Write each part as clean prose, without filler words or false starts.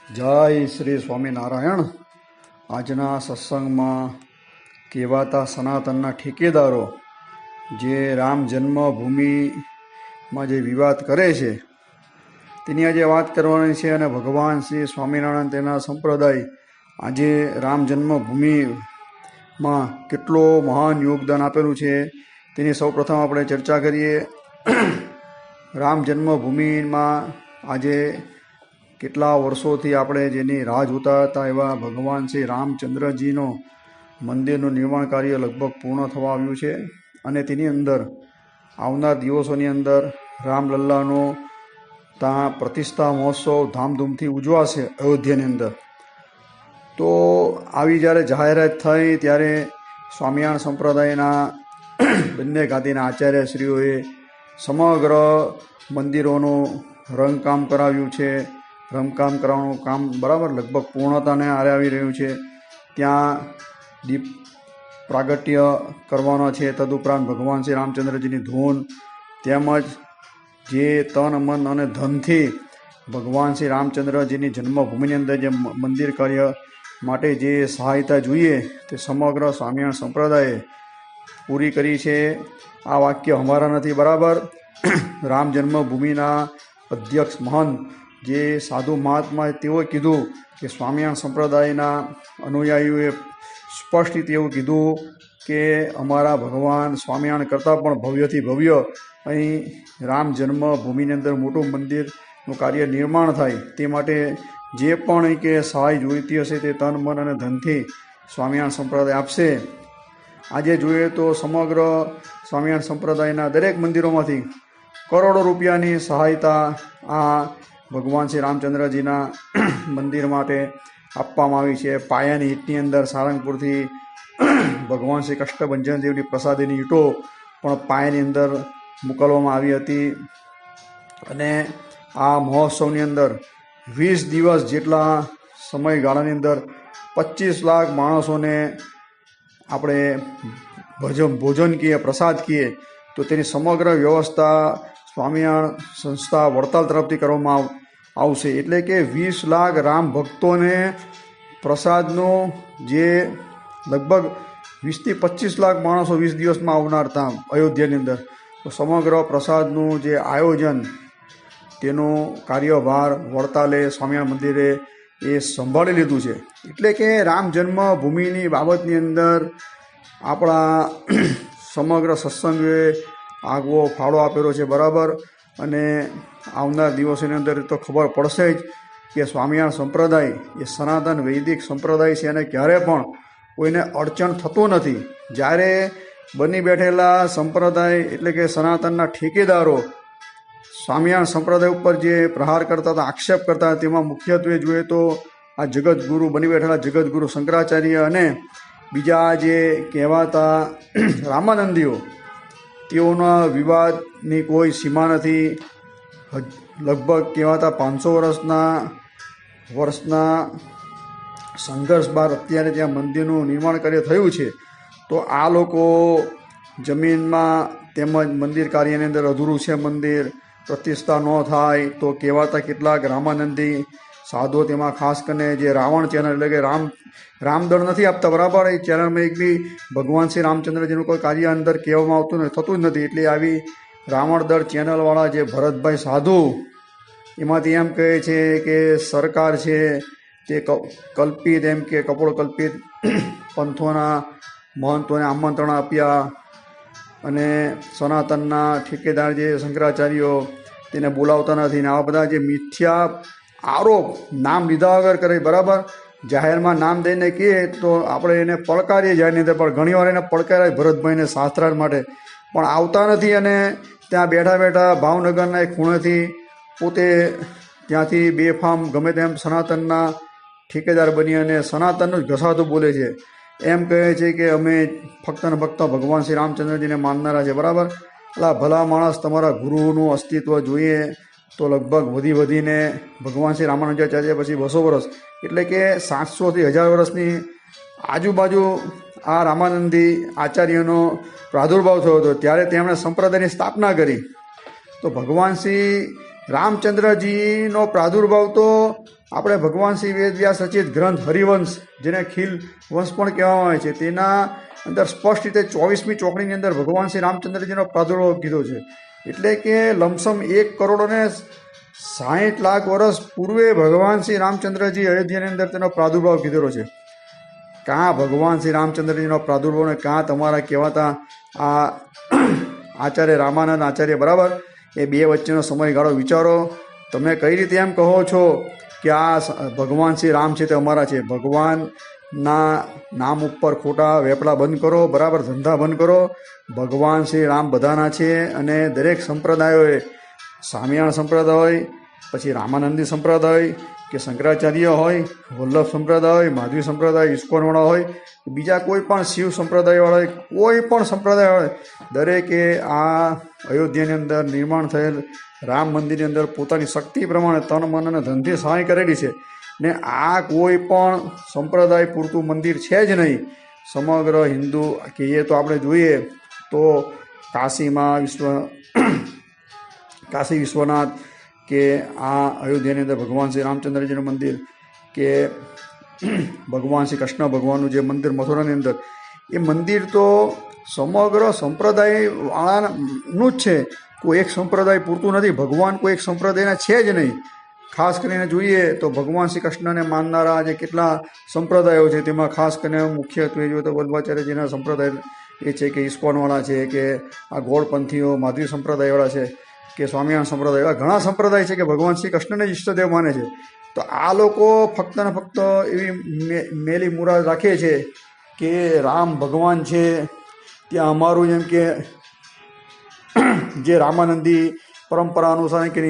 જય શ્રી સ્વામિનારાયણ। આજના સત્સંગમાં કહેવાતા સનાતનના ઠેકેદારો જે રામ જન્મભૂમિમાં જે વિવાદ કરે છે તેની આજે વાત કરવાની છે। અને ભગવાન શ્રી સ્વામિનારાયણ તેના સંપ્રદાય આજે રામ જન્મભૂમિમાં કેટલો મહાન યોગદાન આપેલું છે તેની સૌપ્રથમ આપણે ચર્ચા કરીએ। રામ જન્મભૂમિમાં આજે કેટલા વર્ષોથી આપણે જેની રાહ જોતા હતા એવા ભગવાન શ્રી રામચંદ્રજીનો મંદિરનું નિર્માણ કાર્ય લગભગ પૂર્ણ થવા આવ્યું છે અને તેની અંદર આવનાર દિવસોની અંદર રામલલ્લાનો ત્યાં પ્રતિષ્ઠા મહોત્સવ ધામધૂમથી ઉજવાશે અયોધ્યાની અંદર। તો આવી જ્યારે જાહેરાત થઈ ત્યારે સ્વામિનારાયણ સંપ્રદાયના બંને ગાદીના આચાર્યશ્રીઓએ સમગ્ર મંદિરોનું રંગકામ કરાવ્યું છે। રંગકામ કરવાનું કામ બરાબર લગભગ પૂર્ણતાને આરે આવી રહ્યું છે। ત્યાં દીપ પ્રાગટ્ય કરવાનો છે। તદુપરાંત ભગવાન શ્રી રામચંદ્રજીની ધૂન તેમજ જે તન મન અને ધનથી ભગવાન શ્રી રામચંદ્રજીની જન્મભૂમિની અંદર જે મંદિર કાર્ય માટે જે સહાયતા જોઈએ તે સમગ્ર સ્વામિનારાયણ સંપ્રદાયે પૂરી કરી છે। આ વાક્ય અમારા નથી, બરાબર રામ જન્મભૂમિના અધ્યક્ષ મહંત જે સાધુ મહાત્મા તેઓએ કીધું કે સ્વામિનારાયણ સંપ્રદાયના અનુયાયીઓએ સ્પષ્ટ રીતે એવું કીધું કે અમારા ભગવાન સ્વામિનારાયણ કરતાં પણ ભવ્યથી ભવ્ય અહીં રામ જન્મભૂમિની અંદર મોટું મંદિરનું કાર્ય નિર્માણ થાય તે માટે જે પણ અહીં કે સહાય જોઈતી હશે તે તન મન અને ધનથી સ્વામિનારાયણ સંપ્રદાય આપશે। આજે જોઈએ તો સમગ્ર સ્વામિનારાયણ સંપ્રદાયના દરેક મંદિરોમાંથી કરોડો રૂપિયાની સહાયતા આ ભગવાન શ્રી રામચંદ્રજીના મંદિર માટે આપવામાં આવી છે। પાયાની ઈંટની અંદર સારંગપુરથી ભગવાન શ્રી કષ્ટભંજન દેવની પ્રસાદીની ઈંટો પણ પાયાની અંદર મોકલવામાં આવી હતી અને આ મહોત્સવની અંદર 20 દિવસ જેટલા સમયગાળાની અંદર 25 લાખ માણસોને આપણે ભોજન કહીએ, પ્રસાદ કહીએ તો તેની સમગ્ર વ્યવસ્થા સ્વામિનારાયણ સંસ્થા વડતાલ તરફથી કરવામાં આવશે। એટલે કે 20 લાખ રામ ભક્તોને પ્રસાદનો જે લગભગ 20થી 25 લાખ માણસો 20 દિવસમાં આવનાર હતા અયોધ્યાની અંદર, તો સમગ્ર પ્રસાદનું જે આયોજન તેનો કાર્યભાર વડતાલે સ્વામિનારાયણ મંદિરે એ સંભાળી લીધું છે। એટલે કે રામ જન્મભૂમિની બાબતની અંદર આપણા સમગ્ર સત્સંગે આગવો ફાળો આપેલો છે, બરાબર। અને આવનાર દિવસોની અંદર તો ખબર પડશે જ કે સ્વામિનારાયણ સંપ્રદાય એ સનાતન વૈદિક સંપ્રદાય છે અને ક્યારે પણ કોઈને અડચણ થતું નથી। જ્યારે બની બેઠેલા સંપ્રદાય એટલે કે સનાતનના ઠેકેદારો સ્વામિનારાયણ સંપ્રદાય ઉપર જે પ્રહાર કરતા હતા, આક્ષેપ કરતા હતા, તેમાં મુખ્યત્વે જોઈએ તો આ જગતગુરુ બની બેઠેલા જગતગુરુ શંકરાચાર્ય અને બીજા જે કહેવાતા રામાનંદીઓ તેઓના વિવાદની કોઈ સીમા નથી। લગભગ કહેવાતા 500 વર્ષના સંઘર્ષ બાદ અત્યારે ત્યાં મંદિરનું નિર્માણ કાર્ય થયું છે। તો આ લોકો જમીનમાં તેમજ મંદિર કાર્યની અંદર અધૂરું છે, મંદિર પ્રતિષ્ઠા ન થાય તો કહેવાતા કેટલાક રામાનંદી સાધુઓ તેમાં ખાસ કરીને જે રાવણ ચેનલ એટલે કે રામદળ નથી આપતા, બરાબર। એ ચેનલમાં એક બી ભગવાન શ્રી રામચંદ્રજીનું કોઈ કાર્ય અંદર કહેવામાં આવતું નથી, થતું જ નથી। એટલે આવી રાવણદળ ચેનલવાળા જે ભરતભાઈ સાધુ એમાંથી એમ કહે છે કે સરકાર છે તે કલ્પિત એમ કે કપોળકલ્પિત પંથોના મહંતોને આમંત્રણ આપ્યા અને સનાતનના ઠેકેદાર જે શંકરાચાર્યો તેને બોલાવતા નથી ને આવા બધા જે મિથ્યા આરોપ નામ લીધા વગર કરે, બરાબર। જાહેરમાં નામ દઈને કહીએ તો આપણે એને પડકારીએ જાહેરની અંદર, પણ ઘણીવાર એને પડકારાય ભરતભાઈને શાસ્ત્રાર્થ માટે પણ આવતા નથી અને ત્યાં બેઠા બેઠા ભાવનગરના એક ખૂણેથી પોતે ત્યાંથી બેફામ ગમે તેમ સનાતનના ઠેકેદાર બની અને સનાતનનું જ ઘસાતું બોલે છે। એમ કહે છે કે અમે ફક્ત ને ફક્ત ભગવાન શ્રી રામચંદ્રજીને માનનારા છે, બરાબર। એટલે ભલા માણસ તમારા ગુરુનું અસ્તિત્વ જોઈએ તો લગભગ વધીને ભગવાન શ્રી રામાનુજાચાર્ય પછી 200 વર્ષ એટલે કે 700થી 1000 વર્ષની આજુબાજુ આ રામાનંદી આચાર્યનો પ્રાદુર્ભાવ થયો હતો, ત્યારે તેમણે સંપ્રદાયની સ્થાપના કરી। તો ભગવાન શ્રી રામચંદ્રજીનો પ્રાદુર્ભાવ તો આપણે ભગવાન શ્રી વેદવ્યાસ રચિત ગ્રંથ હરિવંશ, જેને ખીલ વંશ પણ કહેવામાં આવે છે, તેના અંદર સ્પષ્ટ રીતે 24મી ચોકડીની અંદર ભગવાન શ્રી રામચંદ્રજીનો પ્રાદુર્ભાવ કીધો છે. એટલે કે લમસમ 1,60,00,000 વર્ષ પૂર્વે ભગવાન શ્રી રામચંદ્રજી અયોધ્યાની અંદર તેનો પ્રાદુર્ભાવ કીધેલો છે. કાં ભગવાન શ્રી રામચંદ્રજીનો પ્રાદુર્ભાવ ને કાં તમારા કહેવાતા આ આચાર્ય રામાનંદ આચાર્ય, બરાબર, એ બે વચ્ચેનો સમયગાળો વિચારો. તમે કઈ રીતે એમ કહો છો કે આ ભગવાન શ્રી રામ છે તે અમારા છે? ભગવાનના નામ ઉપર ખોટા વેપલા બંધ કરો, બરાબર, ધંધા બંધ કરો. ભગવાન શ્રી રામ બધાના છે અને દરેક સંપ્રદાયોએ, સ્વામિનારાયણ સંપ્રદાય હોય, પછી રામાનંદી સંપ્રદાય કે શંકરાચાર્ય હોય, વલ્લભ સંપ્રદાય હોય, માધવી સંપ્રદાય, ઇસ્કોનવાળા હોય, બીજા કોઈ પણ શિવ સંપ્રદાયવાળા હોય, કોઈ પણ સંપ્રદાય હોય, દરેકે આ અયોધ્યાની અંદર નિર્માણ થયેલ રામ મંદિરની અંદર પોતાની શક્તિ પ્રમાણે તન મન અને ધનથી સહાય કરેલી છે. ને આ કોઈ પણ સંપ્રદાય પૂરતું મંદિર છે જ નહીં. સમગ્ર હિન્દુ કહીએ તો આપણે જોઈએ તો કાશીમાં કાશી વિશ્વનાથ, કે આ અયોધ્યાની અંદર ભગવાન શ્રી રામચંદ્રજીનું મંદિર, કે ભગવાન શ્રી કૃષ્ણ ભગવાનનું જે મંદિર મથુરાની અંદર, એ મંદિર તો સમગ્ર સંપ્રદાયવાળાનું જ છે. કોઈ એક સંપ્રદાય પૂરતું નથી. ભગવાન કોઈ એક સંપ્રદાયના છે જ નહીં. ખાસ કરીને જોઈએ તો ભગવાન શ્રી કૃષ્ણને માનનારા જે કેટલા સંપ્રદાયો છે, તેમાં ખાસ કરીને મુખ્યત્વે જોઈએ તો વલ્લભાચાર્યજીના સંપ્રદાય એ છે, કે ઇસ્કોનવાળા છે, કે આ ગોળપંથીઓ માધવી સંપ્રદાયવાળા છે, કે સ્વામિનારાયણ સંપ્રદાય, એવા ઘણા સંપ્રદાય છે કે ભગવાન શ્રી કૃષ્ણને જ ઈષ્ટદેવ માને છે. તો આ લોકો ફક્ત ને ફક્ત એવી મેલી મુરાદ રાખે છે કે રામ ભગવાન છે, ત્યાં અમારું જેમ કે જે રામાનંદી પરંપરા અનુસાર કે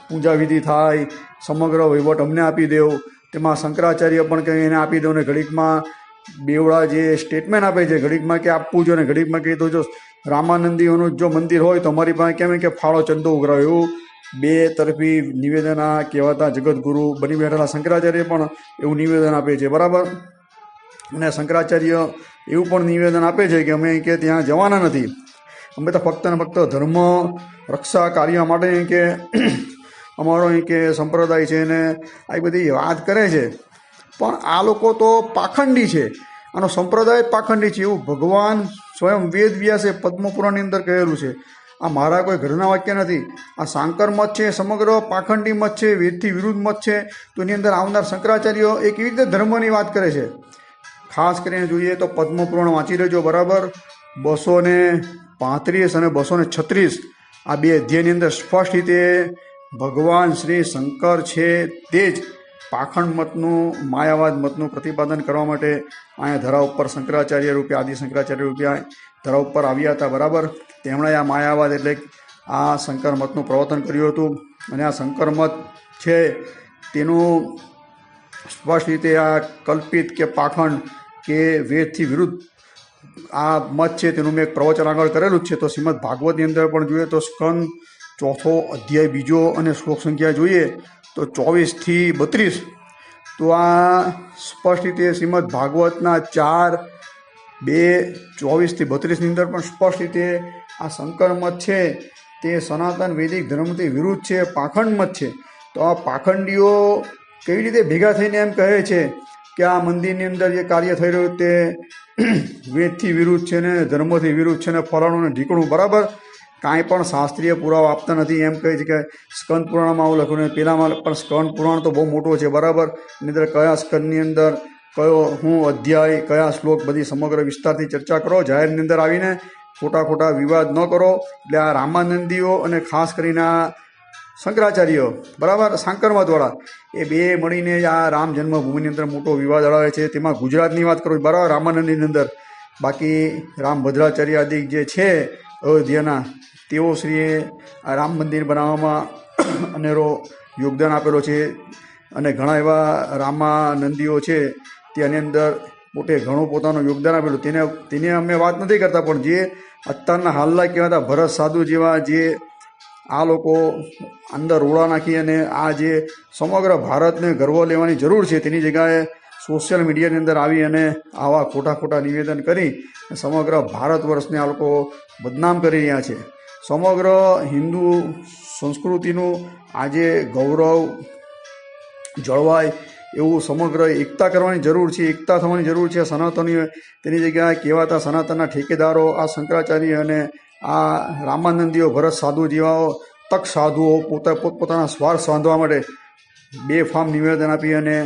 પૂજા વિધિ થાય, સમગ્ર વહીવટ અમને આપી દેવ, તેમાં શંકરાચાર્ય પણ કંઈ એને આપી દો ને ઘડીકમાં બેવડા જે સ્ટેટમેન્ટ આપે છે, ઘડીકમાં કે આપવું જોઈએ ને ઘડીકમાં કહી દો. જો રામાનંદીઓનું જો મંદિર હોય તો અમારી પાસે કેમ કે ફાળો ચંદો ઉઘરાવે, એવું બે તરફી નિવેદન આ કહેવાતા જગતગુરુ બની બેઠેલા શંકરાચાર્ય પણ એવું નિવેદન આપે છે, બરાબર. અને શંકરાચાર્ય એવું પણ નિવેદન આપે છે કે અમે કે ત્યાં જવાના નથી, અમે તો ફક્ત ને ફક્ત ધર્મ રક્ષા કાર્ય માટે કે અમારો કે સંપ્રદાય છે ને આ બધી વાત કરે છે. પણ આ લોકો તો પાખંડી છે, આનો સંપ્રદાય પાખંડી છે, એવું ભગવાન સ્વયં વેદ વ્યાસે પદ્મપુરાણની અંદર કહેલું છે. આ મારા કોઈ ઘરના વાક્ય નથી. આ સાંકર મત છે, સમગ્ર પાખંડી મત છે, વેદથી વિરુદ્ધ મત છે. તો એની અંદર આવનાર શંકરાચાર્યો એ કેવી રીતે ધર્મની વાત કરે છે? ખાસ કરીને જોઈએ તો પદ્મપુરાણ વાંચી લેજો, બરાબર. 235 અને 236 આ બે અધ્યાયની અંદર સ્પષ્ટ રીતે ભગવાન શ્રી શંકર છે તે જ પાખંડ મતનું, માયાવાદ મતનું પ્રતિપાદન કરવા માટે અહીંયા ધરા ઉપર શંકરાચાર્ય રૂપે, આદિ શંકરાચાર્ય રૂપે ધરા ઉપર આવ્યા હતા, બરાબર. તેમણે આ માયાવાદ એટલે આ શંકર મતનું પ્રવર્તન કર્યું હતું. અને આ શંકર મત છે તેનું સ્પષ્ટ રીતે આ કલ્પિત કે પાખંડ કે વેદથી વિરુદ્ધ આ મત છે તેનું મેં એક પ્રવચન આગળ કરેલું જ છે. તો શ્રીમદ ભાગવતની અંદર પણ જોઈએ તો સ્કંદ 4 અધ્યાય 2 અને શ્લોક સંખ્યા જોઈએ તો 24 થી 32. તો આ સ્પષ્ટ રીતે શ્રીમદ ભાગવતના 4:2:24 થી 32ની અંદર પણ સ્પષ્ટ રીતે આ શંકર મત છે તે સનાતન વૈદિક ધર્મથી વિરુદ્ધ છે, પાખંડ મત છે. તો આ પાખંડીઓ કેવી રીતે ભેગા થઈને એમ કહે છે કે આ મંદિરની અંદર જે કાર્ય થઈ રહ્યું તે વેદથી વિરુદ્ધ છે ને ધર્મથી વિરુદ્ધ છે ને ફલાણું ને ઢીકણું, બરાબર. કાંઈ પણ શાસ્ત્રીય પુરાવો આપતા નથી. એમ કહે છે કે સ્કંદ પુરાણમાં આવું લખ્યું ને પેલામાં પણ સ્કંદ પુરાણ તો બહુ મોટો છે, બરાબર. એની અંદર કયા સ્કંદની અંદર કયો હું અધ્યાય, કયા શ્લોક, બધી સમગ્ર વિસ્તારથી ચર્ચા કરો. જાહેરની અંદર આવીને ખોટા વિવાદ ન કરો. એટલે આ રામાનંદીઓ અને ખાસ કરીને આ શંકરાચાર્યો, બરાબર, સાંકરમતવાળા, એ બે મળીને આ રામ જન્મભૂમિની અંદર મોટો વિવાદ અડાવે છે. તેમાં ગુજરાતની વાત કરું, બરાબર, રામાનંદની અંદર. બાકી રામભદ્રાચાર્ય આદિ જે છે અયોધ્યાના, તેઓ શ્રીએ આ રામ મંદિર બનાવવામાં અનેરો યોગદાન આપેલો છે. અને ઘણા એવા રામાનંદીઓ છે તેની અંદર પોતે ઘણું પોતાનું યોગદાન આપેલું. તેને અમે વાત નથી કરતા, પણ જે અત્યારના હાલના કહેવાતા ભરત સાધુ જેવા જે આ લોકો અંદર રોડા નાખી અને આ જે સમગ્ર ભારતને ગર્વ લેવાની જરૂર છે તેની જગ્યાએ સોશિયલ મીડિયાની અંદર આવી અને આવા ખોટા નિવેદન કરી સમગ્ર ભારત વર્ષને આ લોકો બદનામ કરી રહ્યા છે. સમગ્ર હિન્દુ સંસ્કૃતિનું આજે ગૌરવ જળવાય એવું સમગ્ર એકતા કરવાની જરૂર છે, એકતા થવાની જરૂર છે. સનાતનીઓ તેની જગ્યાએ કહેવાતા સનાતનના ઠેકેદારો આ શંકરાચાર્ય અને આ રામાનંદીઓ ભરત સાધુ જેવા તક સાધુઓ પોતપોતાના સ્વાર્થ સાધવા માટે બેફામ નિવેદન આપી અને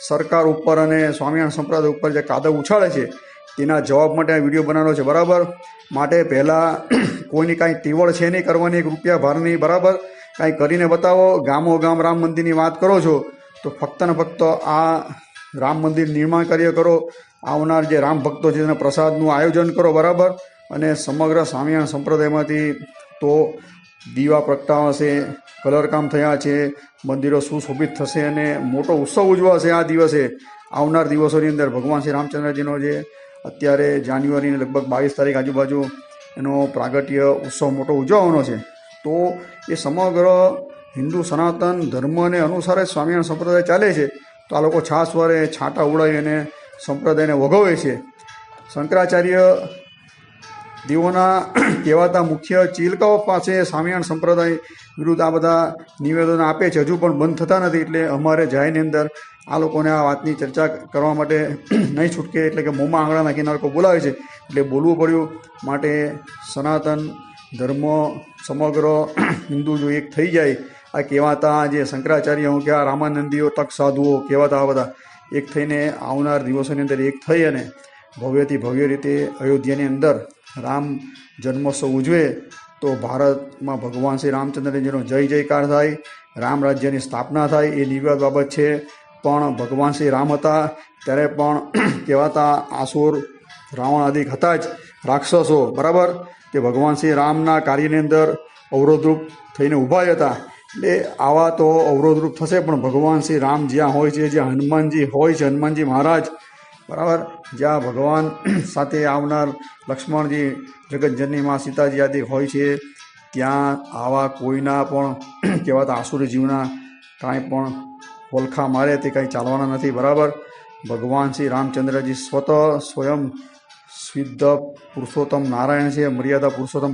સરકાર ઉપર અને સ્વામિનારાયણ સંપ્રદાય ઉપર જે કાદવ ઉછાળે છે તેના જવાબ માટે આ વિડીયો બનાવેલો છે. બરાબર, માટે પહેલાં કોઈની કાંઈ તીવળ છે નહીં કરવાની, એક રૂપિયા ભારની, બરાબર, કાંઈ કરીને બતાવો. ગામો ગામ રામ મંદિરની વાત કરો છો તો ફક્ત ને ફક્ત આ રામ મંદિર નિર્માણ કાર્ય કરો, આવનાર જે રામ ભક્તો છે તેના પ્રસાદનું આયોજન કરો, બરાબર, અને સમગ્ર સ્વામિનારાયણ સંપ્રદાયમાંથી તો દીવા પ્રગટાવાશે, કલરકામ થયા છે, મંદિરો સુશોભિત થશે અને મોટો ઉત્સવ ઉજવાશે. આ દિવસે આવનાર દિવસોની અંદર ભગવાન શ્રી રામચંદ્રજીનો જે અત્યારે જાન્યુઆરીની લગભગ 22 તારીખ આજુબાજુ એનો પ્રાગટ્ય ઉત્સવ મોટો ઉજવવાનો છે. તો એ સમગ્ર હિન્દુ સનાતન ધર્મને અનુસાર જ સ્વામિનારાયણ સંપ્રદાય ચાલે છે. તો આ લોકો છાસવારે છાંટા ઉડાવી અને સંપ્રદાયને વગોવે છે. શંકરાચાર્ય દેવોના કહેવાતા મુખ્ય ચીલકાઓ પાસે સ્વામિનારાયણ સંપ્રદાય વિરુદ્ધ આ બધા નિવેદનો આપે છે, હજુ પણ બંધ થતા નથી. એટલે અમારે જાહેરની અંદર આ લોકોને આ વાતની ચર્ચા કરવા માટે નહીં છૂટકે, એટલે કે મોંમાં આંગળા નાખીને લોકો બોલાવે છે એટલે બોલવું પડ્યું. માટે સનાતન ધર્મ સમગ્ર હિન્દુ જો એક થઈ જાય, આ કહેવાતા જે શંકરાચાર્ય હું કે આ રામાનંદીઓ તક સાધુઓ કહેવાતા આ બધા એક થઈને આવનાર દિવસોની અંદર એક થઈ અને ભવ્યથી ભવ્ય રીતે અયોધ્યાની અંદર રામ જન્મોત્સવ ઉજવે તો ભારતમાં ભગવાન શ્રી રામચંદ્રજીનો જય જયકાર થાય, રામ રાજ્યની સ્થાપના થાય. એ નિર્વાદ બાબત છે. પણ ભગવાન શ્રી રામ હતા ત્યારે પણ કહેવાતા આસુર રાવણ આદિ હતા જ રાક્ષસો, બરાબર, કે ભગવાન શ્રી રામના કાર્યની અંદર અવરોધરૂપ થઈને ઊભા હતા. એટલે આવા તો અવરોધરૂપ થશે, પણ ભગવાન શ્રી રામ જ્યાં હોય છે, જ્યાં હનુમાનજી હોય છે, હનુમાનજી મહારાજ, બરાબર, જ્યાં ભગવાન સાથે આવનાર લક્ષ્મણજી, જગતજનની માં સીતાજી આદિ હોય છે, ત્યાં આવા કોઈના પણ કહેવાતા આસુરી જીવના કાંઈ પણ વલખા મારે તે કાંઈ ચાલવાના નથી. બરાબર, ભગવાન શ્રી રામચંદ્રજી સ્વયં સિદ્ધ પુરુષોત્તમ નારાયણ છે, મર્યાદા પુરુષોત્તમ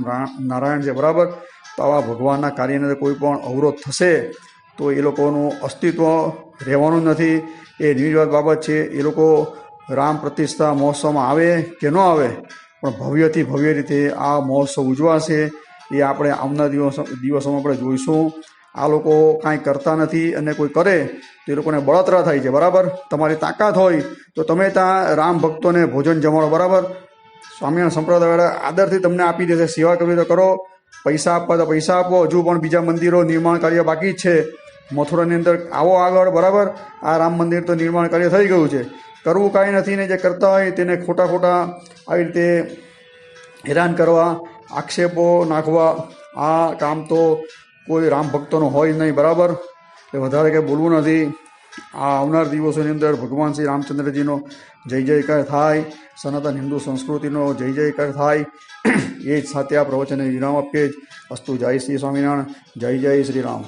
નારાયણ છે, બરાબર. તો આવા ભગવાનના કાર્યની અંદર કોઈ પણ અવરોધ થશે તો એ લોકોનું અસ્તિત્વ રહેવાનું નથી. એ નિર્વિવાદ બાબત છે. એ લોકો રામ પ્રતિષ્ઠા મહોત્સવમાં આવે કે ન આવે, પણ ભવ્યથી ભવ્ય રીતે આ મહોત્સવ ઉજવાશે. એ આપણે આવનાર દિવસોમાં આપણે જોઈશું. આ લોકો કાંઈ કરતા નથી અને કોઈ કરે તો એ લોકોને બળતરા થાય છે, બરાબર. તમારી તાકાત હોય તો તમે ત્યાં રામ ભક્તોને ભોજન જમાડો, બરાબર. સ્વામિનારાયણ સંપ્રદાયવાળા આદરથી તમને આપી દેશે. સેવા કરવી તો કરો, પૈસા આપવા તો પૈસા આપો. હજુ પણ બીજા મંદિરો નિર્માણ કાર્ય બાકી જ છે. મથુરાની અંદર આવો આગળ, બરાબર. આ રામ મંદિર તો નિર્માણ કાર્ય થઈ ગયું છે. કરવું કાંઈ નથી ને જે કરતા હોય તેને ખોટા આવી રીતે હેરાન કરવા, આક્ષેપો નાખવા, આ કામ તો કોઈ રામ ભક્તોનો હોય નહીં, બરાબર. એ વધારે કંઈ બોલવું નથી. આ આવનાર દિવસોની અંદર ભગવાન શ્રી રામચંદ્રજીનો જય જયકાર થાય, સનાતન હિન્દુ સંસ્કૃતિનો જય જયકાર થાય. એ જ સાથે આ પ્રવચનને વિરામ આપીએ જ. અસ્તુ. જય શ્રી સ્વામિનારાયણ, જય જય શ્રી રામ.